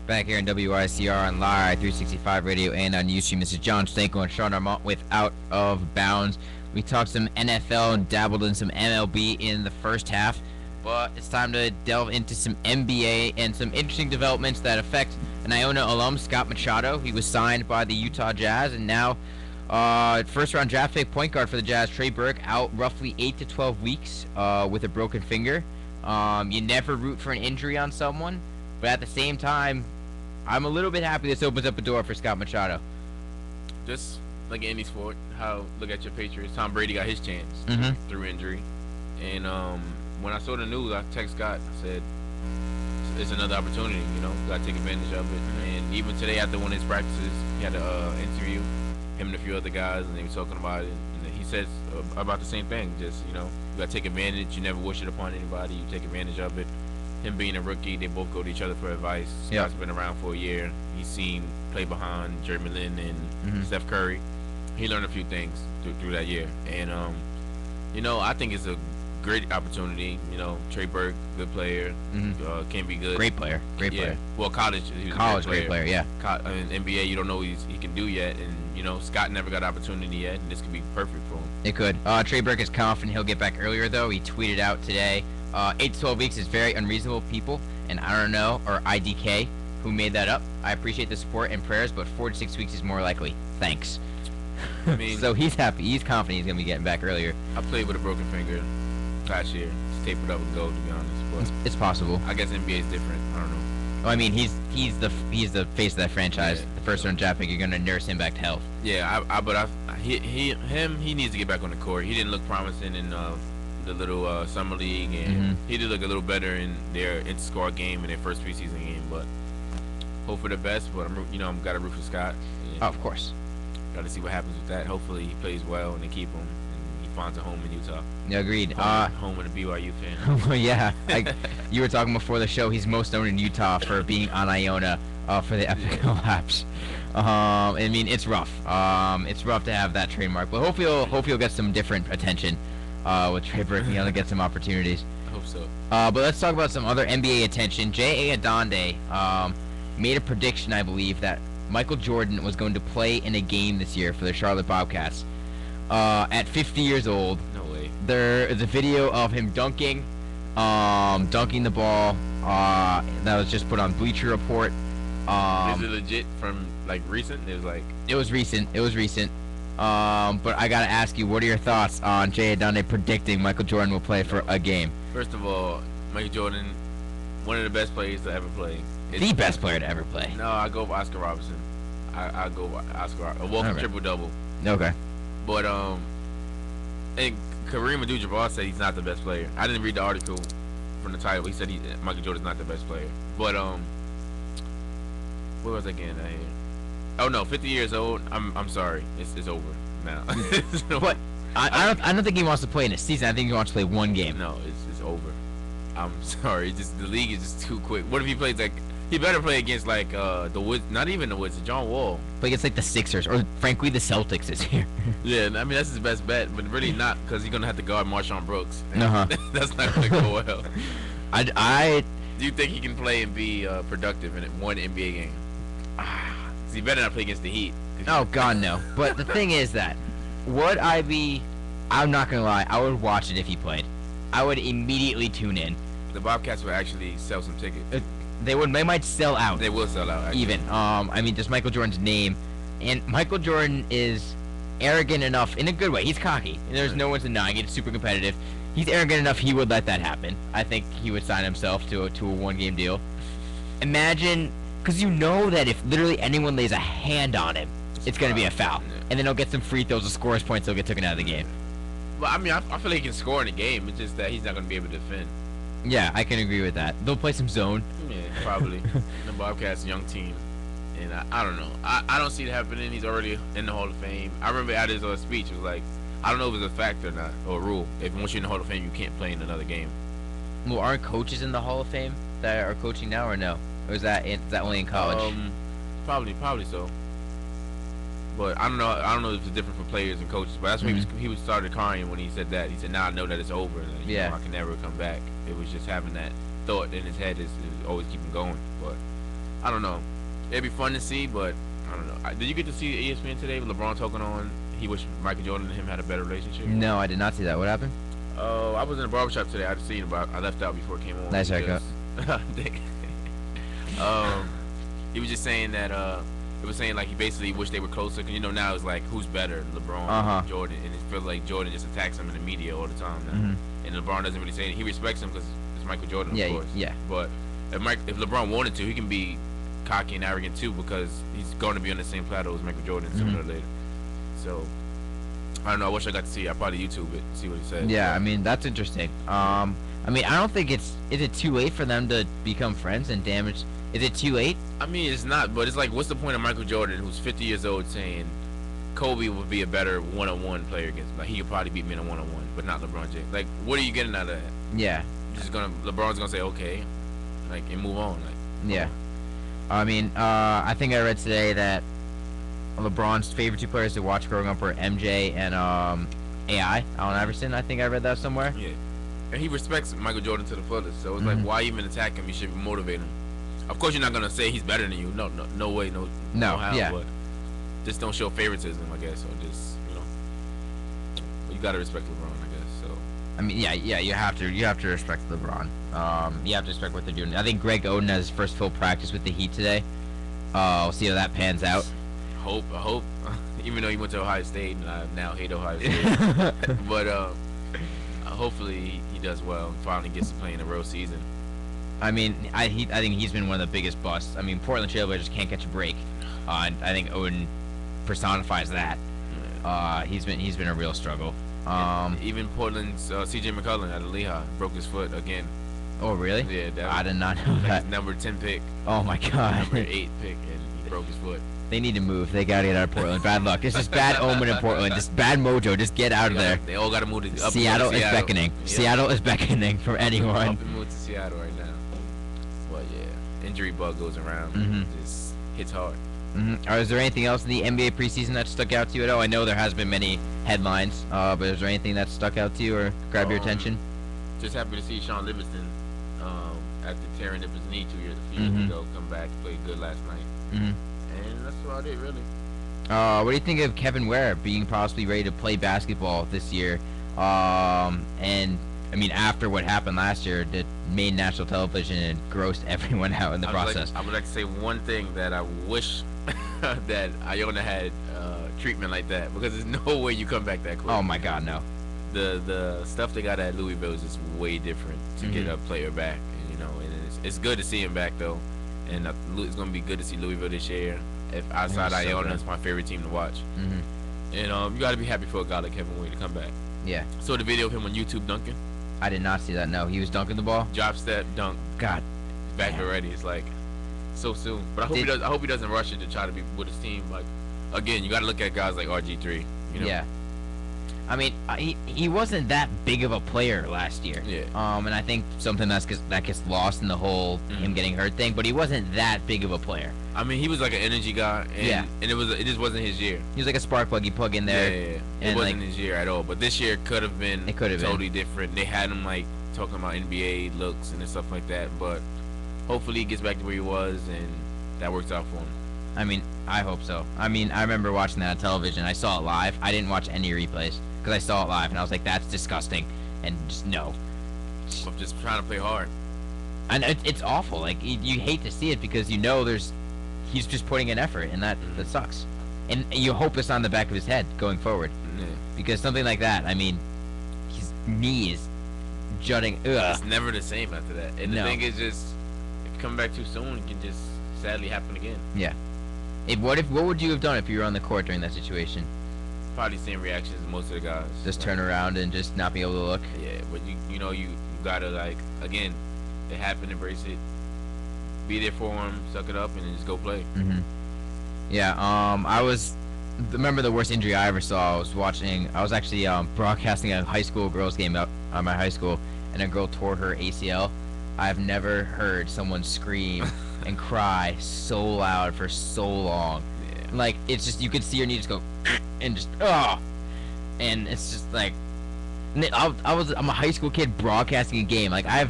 Back here in WICR on Live 365 Radio and on YouTube. This is John Stanko and Sean Armand with Out of Bounds. We talked some NFL and dabbled in some MLB in the first half, but it's time to delve into some NBA and some interesting developments that affect an Iona alum, Scott Machado. He was signed by the Utah Jazz, and now first-round draft pick point guard for the Jazz, Trey Burke, out roughly 8 to 12 weeks with a broken finger. You never root for an injury on someone, but at the same time, I'm a little bit happy this opens up a door for Scott Machado. Just like any sport, look at your Patriots. Tom Brady got his chance through injury. And when I saw the news, I texted Scott. I said, it's another opportunity, got to take advantage of it. And even today after one of his practices, he had an interview, him and a few other guys, and they were talking about it. And he says about the same thing, just, you got to take advantage. You never wish it upon anybody. You take advantage of it. Him being a rookie, they both go to each other for advice. Scott's been around for a year. He's seen play behind Jeremy Lin and Steph Curry. He learned a few things through that year. And, I think it's a great opportunity. Trey Burke, good player, can be good. Great player. Well, college, he was college a great player, yeah. In NBA, you don't know what he can do yet. And, Scott never got opportunity yet, and this could be perfect for him. It could. Trey Burke is confident he'll get back earlier, though. He tweeted out today, 8 to 12 weeks is very unreasonable, people, and I don't know, or IDK, who made that up. I appreciate the support and prayers, but 4 to 6 weeks is more likely. Thanks. I mean, so he's happy. He's confident he's going to be getting back earlier. I played with a broken finger last year. Just tape it up and go, to be honest. But it's possible. I guess NBA is different. I don't know. Well, I mean, he's the face of that franchise. Yeah, the first round draft pick. You're going to nurse him back to health. Yeah, he needs to get back on the court. He didn't look promising in the little summer league, and he did look a little better in their inter-squad game in their first preseason game. But hope for the best. But I'm got to root for Scott. Oh, of course. Got to see what happens with that. Hopefully he plays well and they keep him, and he finds a home in Utah. Yeah, agreed. Home with a BYU fan. Yeah, you were talking before the show. He's most known in Utah for being on Iona for the epic collapse. I mean, it's rough. It's rough to have that trademark, but hopefully he'll get some different attention with Trey Burke. He'll get some opportunities. I hope so. But let's talk about some other NBA attention. J.A. Adonde made a prediction, I believe, that Michael Jordan was going to play in a game this year for the Charlotte Bobcats. At 50 years old, no way. There is a video of him dunking the ball. That was just put on Bleacher Report. Is it legit from recent? It was recent. But I gotta ask you, what are your thoughts on J.A. Adonde predicting Michael Jordan will play for a game? First of all, Michael Jordan, one of the best players to ever play. The best player to ever play. No, I go with Oscar Robertson. I go with Oscar Robertson. A walking triple-double. Okay. But, and Kareem Abdul-Jabbar said he's not the best player. I didn't read the article from the title. He said Michael Jordan's not the best player. But, where was I getting at here? Oh, no, 50 years old. I'm sorry. It's over now. But I don't think he wants to play in a season. I think he wants to play one game. No, it's over. I'm sorry. The league is just too quick. What if he plays he better play against the Wizards, not even the Wizards, John Wall. Play against the Sixers or frankly the Celtics this year. Yeah, I mean that's his best bet, but really not because he's gonna have to guard Marshawn Brooks. That's not gonna go well. Do you think he can play and be productive in one NBA game? He better not play against the Heat. Oh God, no. But the thing is that I'm not gonna lie, I would watch it if he played. I would immediately tune in. The Bobcats would actually sell some tickets. They might sell out. They will sell out, actually. Even. I mean, just Michael Jordan's name. And Michael Jordan is arrogant enough, in a good way. He's cocky. There's no one's denying it. It's super competitive. He's arrogant enough he would let that happen. I think he would sign himself to a one-game deal. Imagine, because you know that if literally anyone lays a hand on him, it's going to be a foul. Yeah. And then he'll get some free throws or scores points, he'll get taken out of the game. Well, I mean, I feel like he can score in a game. It's just that he's not going to be able to defend. Yeah, I can agree with that. They'll play some zone. Yeah, probably. The Bobcats, young team. And I don't know. I don't see it happening. He's already in the Hall of Fame. I remember at his speech, it was like, I don't know if it's a fact or not, or a rule. If once you're in the Hall of Fame, you can't play in another game. Well, aren't coaches in the Hall of Fame that are coaching now, or no? Or is that only in college? Probably so. But I don't know if it's different for players and coaches. But that's when he started crying when he said that. He said, "Now I know that it's over. And, you know, I can never come back." It was just having that thought in his head is always keeping going. But I don't know. It'd be fun to see, but I don't know. Did you get to see ESPN today? LeBron talking on he wished Michael Jordan and him had a better relationship. No, I did not see that. What happened? Oh, I was in a barbershop today. I'd seen it, but I left out before it came on. Nice haircut. He was just saying that it was saying like he basically wished they were closer. Cause now it's like who's better, LeBron or Jordan, and it feels like Jordan just attacks him in the media all the time now. And LeBron doesn't really say it. He respects him because it's Michael Jordan, of course. Yeah. But if LeBron wanted to, he can be cocky and arrogant too because he's going to be on the same plateau as Michael Jordan sooner or later. So I don't know. I wish I got to see it. I probably YouTube it, see what he said. Yeah, I mean that's interesting. I mean I don't think is it too late for them to become friends and damage? Is it too late? I mean it's not, but it's like what's the point of Michael Jordan, who's 50 years old, saying Kobe would be a better one-on-one player against? Like he could probably beat me in a one-on-one, but not LeBron James. Like what are you getting out of that? Yeah. LeBron's gonna say okay, like and move on. Like yeah. I mean, I think I read today that LeBron's favorite two players to watch growing up were MJ and AI, Allen Iverson. I think I read that somewhere. Yeah, and he respects Michael Jordan to the fullest. So it's like, why even attack him? You should motivate him. Of course, you're not gonna say he's better than you. No way, no how. Yeah. But just don't show favoritism, I guess, or just you gotta respect LeBron, I guess. So. I mean, yeah, you have to respect LeBron. You have to respect what they're doing. I think Greg Oden has his first full practice with the Heat today. We'll see how that pans out. I hope. Even though he went to Ohio State, and I now hate Ohio State. But hopefully he does well and finally gets to play in a real season. I mean, I think he's been one of the biggest busts. I mean, Portland Trailblazers can't catch a break. And I think Oden personifies that. He's been a real struggle. Even Portland's C.J. McCollum out of Lehigh broke his foot again. Oh really? Yeah, I did not know that. Number 10 pick. Oh my god. Number 8 pick, and he broke his foot. They need to move. They gotta get out of Portland. Bad luck. It's just bad omen in Portland. Just bad mojo. Just get out of there. They all gotta move to Seattle is beckoning. Yeah. Seattle is beckoning for anyone. Up and move to Seattle right now. But yeah, injury bug goes around. Just hits hard. Is there anything else in the NBA preseason that stuck out to you at all? I know there has been many headlines, but is there anything that stuck out to you or grabbed your attention? Just happy to see Sean Livingston after tearing up his knee a few years ago come back, played good last night. And that's about it, really. What do you think of Kevin Ware being possibly ready to play basketball this year? And I mean, after what happened last year, that made national television and grossed everyone out in the process. I would like to say one thing that I wish that Iona had treatment like that, because there's no way you come back that quick. Oh my God, no. The stuff they got at Louisville is just way different to get a player back, and it's good to see him back though, and it's gonna be good to see Louisville this year. If outside Iona, it's my favorite team to watch. And you got to be happy for a guy like Kevin Ware to come back. Yeah. So the video of him on YouTube dunking. I did not see that. No, he was dunking the ball. Drop step dunk. God. Back already. It's like so soon. But I hope he does. I hope he doesn't rush it to try to be with his team. Like again, you got to look at guys like RG3. Yeah. I mean, he wasn't that big of a player last year. Yeah. And I think something that gets lost in the whole him getting hurt thing. But he wasn't that big of a player. I mean, he was like an energy guy. And, and it just wasn't his year. He was like a spark plug. You plug in there. Yeah. It wasn't his year at all. But this year could have been. It could have totally different. They had him like talking about NBA looks and stuff like that. But hopefully he gets back to where he was, and that works out for him. I mean, I hope so. I mean, I remember watching that on television. I saw it live. I didn't watch any replays because I saw it live, and I was like, that's disgusting. And just no. I'm just trying to play hard. And it's awful. Like, you hate to see it because he's just putting in effort, and that sucks. And you hope it's on the back of his head going forward. Because something like that, I mean, his knee is jutting. Ugh. It's never the same after that. And the thing is just, if you come back too soon, it can just sadly happen again. Yeah. What would you have done if you were on the court during that situation? Probably same reactions as most of the guys. Just turn around and just not be able to look. Yeah, but you gotta, like, again, it happened, embrace it, be there for him, suck it up, and then just go play. Yeah. Remember the worst injury I ever saw. I was actually broadcasting a high school girls game out at my high school, and a girl tore her ACL. I've never heard someone scream and cry so loud for so long. Yeah. Like, it's just, you could see her knee just go and just and it's just like, I'm a high school kid broadcasting a game. Like, I'm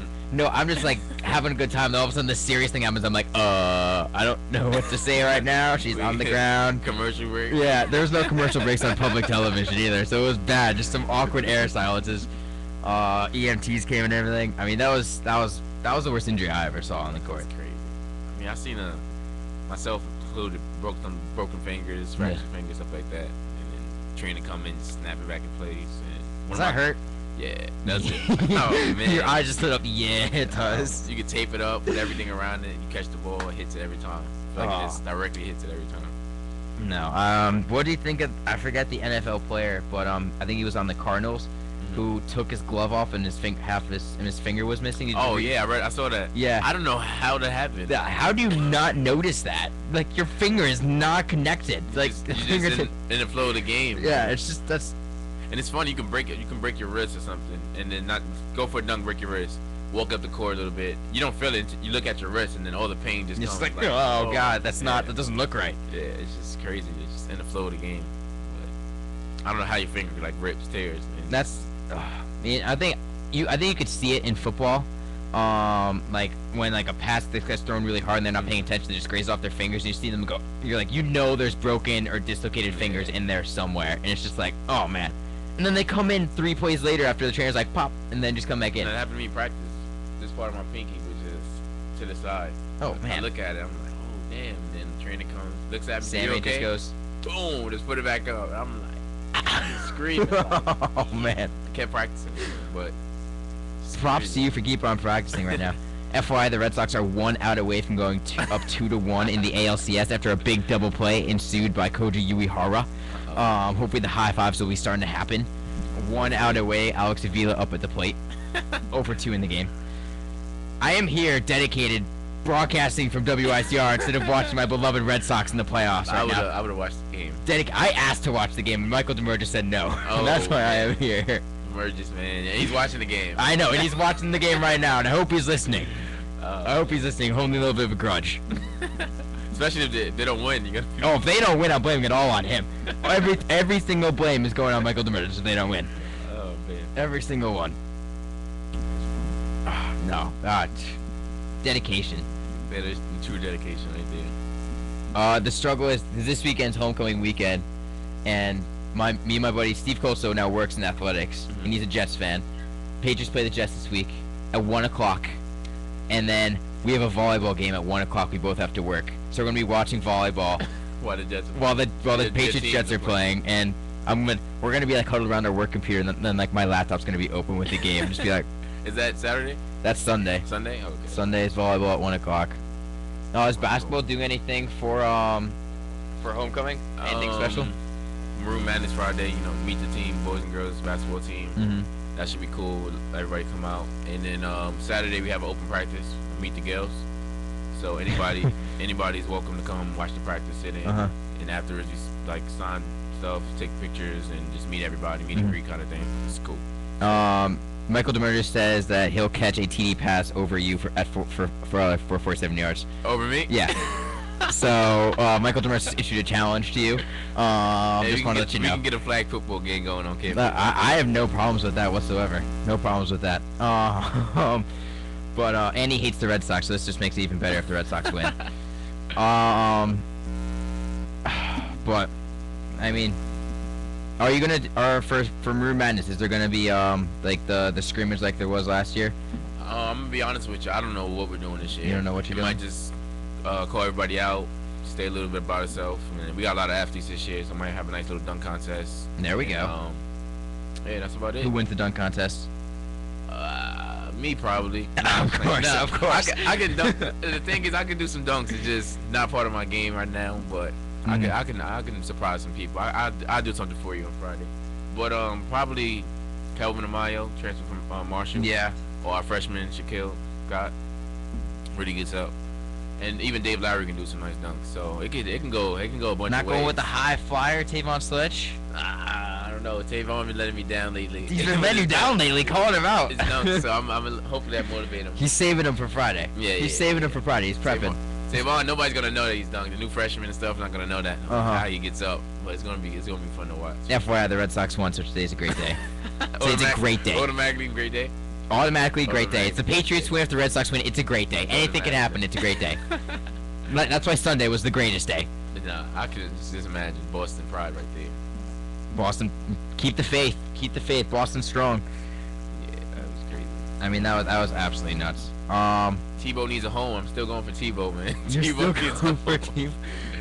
just like having a good time. Then all of a sudden, the serious thing happens. I'm like, I don't know what to say right now. She's on the ground. Commercial break. Yeah, there was no commercial breaks on public television either, so it was bad. Just some awkward air silences. EMTs came and everything. I mean, that was the worst injury I ever saw on the court. That's crazy. I mean, I seen myself included, broken fingers, fractured fingers, stuff like that, and then trainer come in, snap it back in place. And Does that hurt? Yeah, does it? Oh man, your eyes just lit up. Yeah, it does. You can tape it up with everything around it. You catch the ball, it hits it every time. Like it just directly hits it every time. No. What do you think of? I forget the NFL player, but I think he was on the Cardinals, who took his glove off and his finger was missing. I saw that. Yeah. I don't know how that happened. How do you not notice that? Like your finger is not connected. Like you just in the flow of the game. Yeah, it's just that's. And it's funny, you can break your wrist or something, and then not go for a dunk, break your wrist, walk up the court a little bit. You don't feel it. You look at your wrist, and then all the pain just comes. It's like, oh god, that doesn't look right. Yeah, it's just crazy. It's just in the flow of the game. But I don't know how your finger like rips, tears. I think you could see it in football. Like when like a pass gets thrown really hard and they're not paying attention, they just graze off their fingers, and you see them go. You're like, there's broken or dislocated fingers in there somewhere, and it's just like, oh man. And then they come in 3 plays later after the trainer's like pop, and then just come back in. That happened to me in practice. This part of my pinky was just to the side. Oh man! I look at it, I'm like, oh damn. And then the trainer comes, looks at me, Sammy okay? just goes, boom, just put it back up. I'm like, screaming. Oh man! I kept practicing, but props to you for keep on practicing right now. FYI, the Red Sox are 1 out away from going up 2-1 in the ALCS after a big double play ensued by Koji Uehara. Hopefully the high fives will be starting to happen. 1 out away, Alex Avila up at the plate. 0-for-2 in the game. I am here dedicated, broadcasting from WICR instead of watching my beloved Red Sox in the playoffs right now. I would have watched the game. I asked to watch the game, and Michael DeMurger said no. Oh, that's why I am here. DeMurger, man. Yeah, he's watching the game. I know, and he's watching the game right now, and I hope he's listening. I hope he's listening, holding a little bit of a grudge. Especially if they don't win. If they don't win, I'm blaming it all on him. Every single blame is going on Michael DeMurger if they don't win. Oh, man. Every single one. No. Dedication. That is true dedication right there. The struggle is this weekend's homecoming weekend, and me and my buddy Steve Coso now works in athletics, and he's a Jets fan. Patriots play the Jets this week at 1 o'clock, and then we have a volleyball game at 1 o'clock. We both have to work, so we're gonna be watching volleyball while the Patriots Jets are playing, and we're gonna be like huddled around our work computer, and then like my laptop's gonna be open with the game, just be like. Is that Saturday? That's Sunday. Sunday? Okay. Sunday is volleyball at 1 o'clock. Is basketball doing anything for homecoming? Anything special? Maroon Madness Friday, meet the team, boys and girls basketball team. Mm-hmm. That should be cool. Everybody come out. And then Saturday we have an open practice, meet the girls. So anybody's welcome to come watch the practice, sit in. And afterwards we like sign stuff, take pictures, and just meet everybody, meet and greet kind of thing. It's cool. Michael DeMurger says that he'll catch a TD pass over you for 47 yards. Over me? Yeah. So Michael DeMurger issued a challenge to you. Just want to let you know. We can get a flag football game going on campus. I have no problems with that whatsoever. No problems with that. But Andy hates the Red Sox, so this just makes it even better if the Red Sox win. But I mean. Are you gonna for Maroon Madness? Is there gonna be like the scrimmage like there was last year? I'm gonna be honest with you. I don't know what we're doing this year. You don't know what you're doing? Might just call everybody out, stay a little bit by ourselves. I mean, we got a lot of athletes this year, so I might have a nice little dunk contest. There we go. Yeah, that's about it. Who wins the dunk contest? Me probably. Of course. I can dunk. The thing is, I can do some dunks. It's just not part of my game right now, but. I can surprise some people. I'll do something for you on Friday, but probably Kelvin Amayo, transfer from Marshall. Yeah. Or our freshman Shaquille Scott, really gets up, and even Dave Lowry can do some nice dunks. So it can go a bunch of ways. Not going with the high flyer, Tavon Sledge. I don't know. Tavon been letting me down lately. He's been letting you down lately, calling him out. It's dunks, so I'm hopefully that motivate him. He's saving him for Friday. Yeah. He's saving him for Friday. He's prepping. Tavon, nobody's gonna know that he's dunked. The new freshman and stuff not gonna know that how he gets up, but it's gonna be fun to watch. FYI, the Red Sox won, so today's a great day. Today's a great day. Automatically a great day. Automatically, great day. If the Patriots win, if the Red Sox win, it's a great day. Anything can happen. It's a great day. That's why Sunday was the greatest day. No, I could just imagine Boston pride right there. Boston, keep the faith. Keep the faith. Boston strong. Yeah, that was crazy. I mean, that was absolutely nuts. Tebow needs a home. I'm still going for Tebow, man. You're still Tebow needs a going home. for Tebow.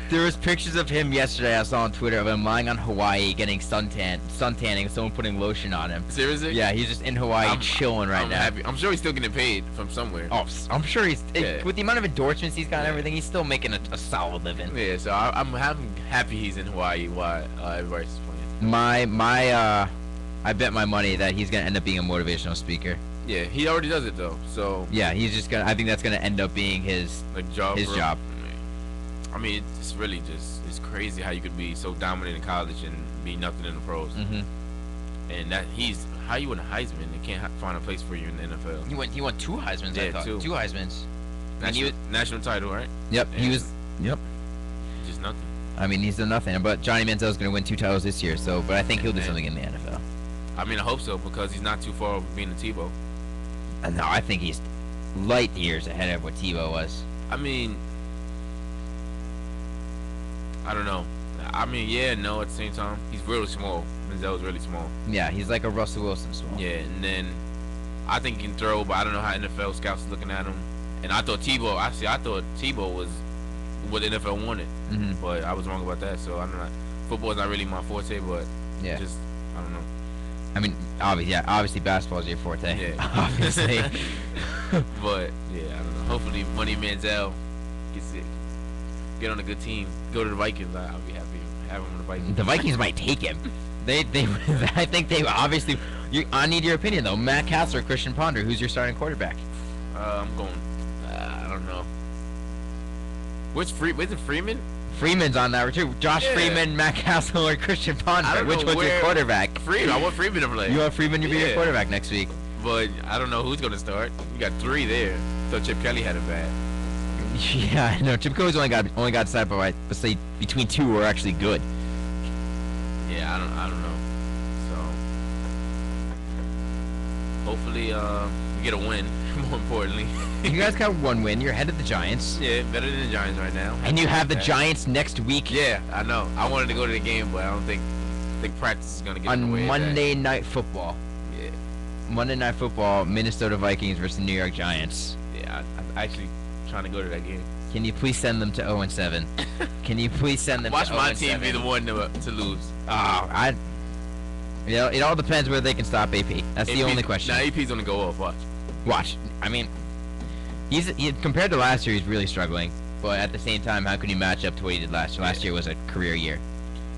There was pictures of him yesterday I saw on Twitter of him lying on Hawaii getting suntanning, someone putting lotion on him. Seriously? Yeah, he's just in Hawaii chilling right now. Happy. I'm sure he's still getting paid from somewhere. Oh, I'm sure he's with the amount of endorsements he's got and everything, he's still making a solid living. Yeah, so I'm happy he's in Hawaii while everybody's playing. I bet my money that he's gonna end up being a motivational speaker. Yeah, he already does it though. So yeah, he's just gonna. I think that's gonna end up being his job. His job. I mean, it's really it's crazy how you could be so dominant in college and be nothing in the pros. Mm-hmm. And that how you win a Heisman and can't find a place for you in the NFL. He won 2 Heismans. Yeah, I thought. 2 Heismans. National title, right? Yep. And he was. Yep. Just nothing. I mean, he's done nothing. But Johnny Manziel's gonna win 2 titles this year. So, but I think he'll do something in the NFL. I mean, I hope so because he's not too far from being a Tebow. No, I think he's light years ahead of what Tebow was. I mean, I don't know. I mean, yeah, no. At the same time, he's really small. Manziel's really small. Yeah, he's like a Russell Wilson small. Yeah, and then I think he can throw, but I don't know how NFL scouts are looking at him. And I thought Tebow. I thought Tebow was what the NFL wanted, but I was wrong about that. So I don't know. Football's not really my forte, but yeah, just I don't know. I mean, obviously basketball is your forte. Yeah, obviously. But yeah, I don't know. Hopefully, Money Manziel gets it. Get on a good team. Go to the Vikings. I'll be happy to have him on the Vikings. The Vikings might take him. They I think they obviously. I need your opinion though. Matt Castle or Christian Ponder? Who's your starting quarterback? I'm going. I don't know. Isn't Freeman? Freeman's on that too. Josh Freeman, Matt Castle, or Christian Ponder. Which one's your quarterback? Freeman. I want Freeman to play. You want Freeman to be your quarterback next week? But I don't know who's going to start. You got 3 there. So Chip Kelly had it bad. Yeah, I know. Chip Kelly's only got decided by say between 2 who are actually good. Yeah, I don't know. So hopefully we get a win. More importantly. You guys got 1 win. You're ahead of the Giants. Yeah, better than the Giants right now. And you have the Giants next week. Yeah, I know. I wanted to go to the game, but I don't think practice is going to get in the way on Monday Night Football. Yeah. Monday Night Football, Minnesota Vikings versus New York Giants. Yeah, I'm actually trying to go to that game. Can you please send them to 0-7? Can you please send them Watch to 0-7? Watch my team be the one to lose. Oh, it all depends whether they can stop AP. That's the only question. Nah, AP's going to go off. Watch. I mean, he's compared to last year, he's really struggling. But at the same time, how can you match up to what he did last year? Last year was a career year.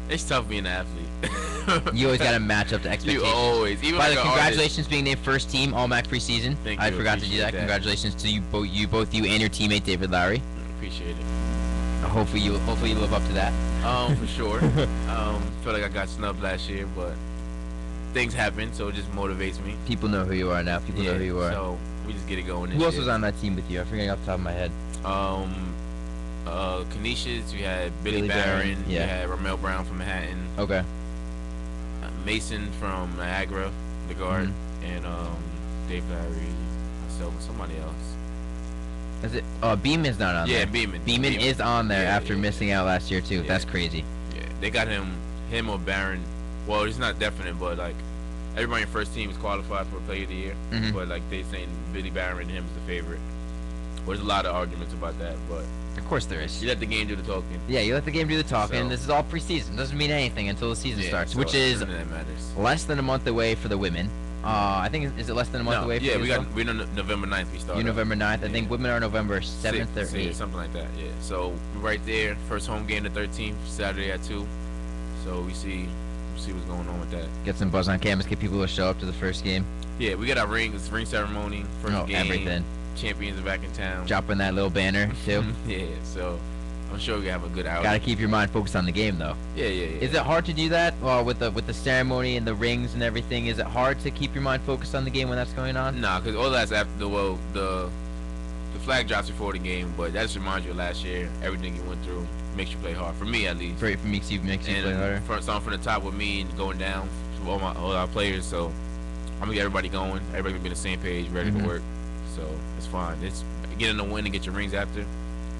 It's tough being an athlete. You always got to match up to expectations. You always. Even By like the way, congratulations being named first team All-MAC preseason. I forgot to do that. Congratulations to you both and your teammate David Lowry. Appreciate it. Hopefully you live up to that. For sure. Feel like I got snubbed last year, but things happen, so it just motivates me. People know who you are now. People know who you are. So we just get it going. Who else was on that team with you? I'm forgetting off the top of my head. Canisius, we had Billy Barron, we had Ramel Brown from Manhattan. Okay. Mason from Niagara, the guard, and Dave Barry, myself, and somebody else. Is it? Beeman's not on there. Yeah, Beeman. Beeman is on there after missing out last year too. Yeah. That's crazy. Yeah, they got him or Barron. Well, it's not definite, but like everybody in first team is qualified for Player of the Year. But like they saying Billy Barron and him is the favorite. Well, there's a lot of arguments about that, but of course there is. You let the game do the talking. Yeah, you let the game do the talking. So, this is all preseason. Doesn't mean anything until the season starts, so which is less than a month away for the women. I think is it less than a month away? For we're November 9th. We start. You're November 9th. I think women are November 7th or 8th. Something like that. Yeah. So right there, first home game the 13th, Saturday at 2. So we see what's going on with that. Get some buzz on campus. Get people to show up to the first game. Yeah, we got our ring ceremony, first game. Everything. Champions are back in town. Dropping that little banner too. Yeah. So I'm sure we have a good outing. Gotta keep your mind focused on the game though. Yeah. Is it hard to do that? Well, with the ceremony and the rings and everything, is it hard to keep your mind focused on the game when that's going on? Nah, because all that's after the flag drops before the game, but that just reminds you of last year. Everything you went through makes you play hard. For me, at least. It makes you play harder. Starting from the top with me and going down to all our players. So I'm gonna get everybody going. Everybody gonna be on the same page, ready to work. So it's fine. It's getting the win and get your rings after.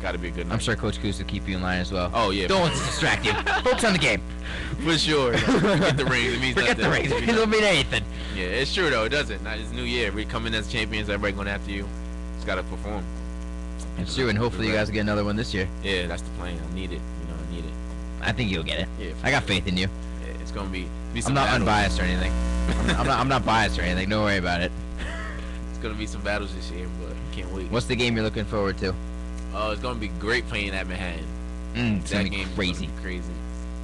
Got to be a good night. I'm sure Coach Coos will keep you in line as well. Oh yeah. Don't let this distract you. Focus on the game. For sure. Forget the rings. It means Forget the rings. It don't mean anything. Yeah, it's true though. It doesn't. Now, it's New Year. We come in as champions. Everybody going after you. Just gotta perform. It's true, and hopefully you guys will get another one this year. Yeah, that's the plan. I need it. I need it. I think you'll get it. Yeah. I got faith in you. Yeah, it's gonna be. I'm not unbiased or anything. I'm not biased or anything. Don't worry about it. It's gonna be some battles this year, but can't wait. What's the game you're looking forward to? It's gonna be great playing at Manhattan. It's that gonna be game crazy. Crazy.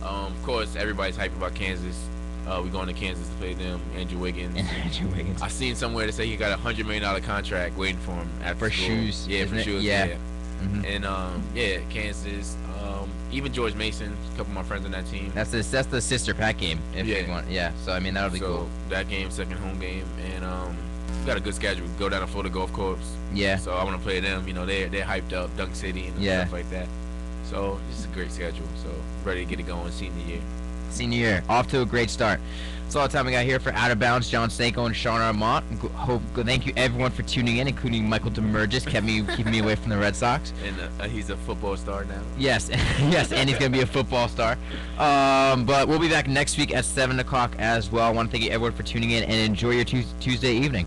Of course, everybody's hyped about Kansas. We're going to Kansas to play them. Andrew Wiggins. I seen somewhere to say he got $100 million contract waiting for him after for school. shoes. Yeah, for shoes. Yeah. And Kansas. Even George Mason, a couple of my friends on that team. That's the sister pack game. If you want. Yeah. So I mean that'll be cool. That game, second home game, and we got a good schedule. We go down to Florida Golf Course. Yeah. So I want to play them. They're hyped up, Dunk City and stuff like that. So it's a great schedule. So ready to get it going senior year. Senior year, off to a great start. That's all the time we got here for Out of Bounds. John Stanko and Sean Armand. Thank you everyone for tuning in, including Michael Demergis, keeping me away from the Red Sox. And he's a football star now. Yes, yes, and he's gonna be a football star. But we'll be back next week at 7 o'clock as well. I want to thank you everyone for tuning in and enjoy your Tuesday evening.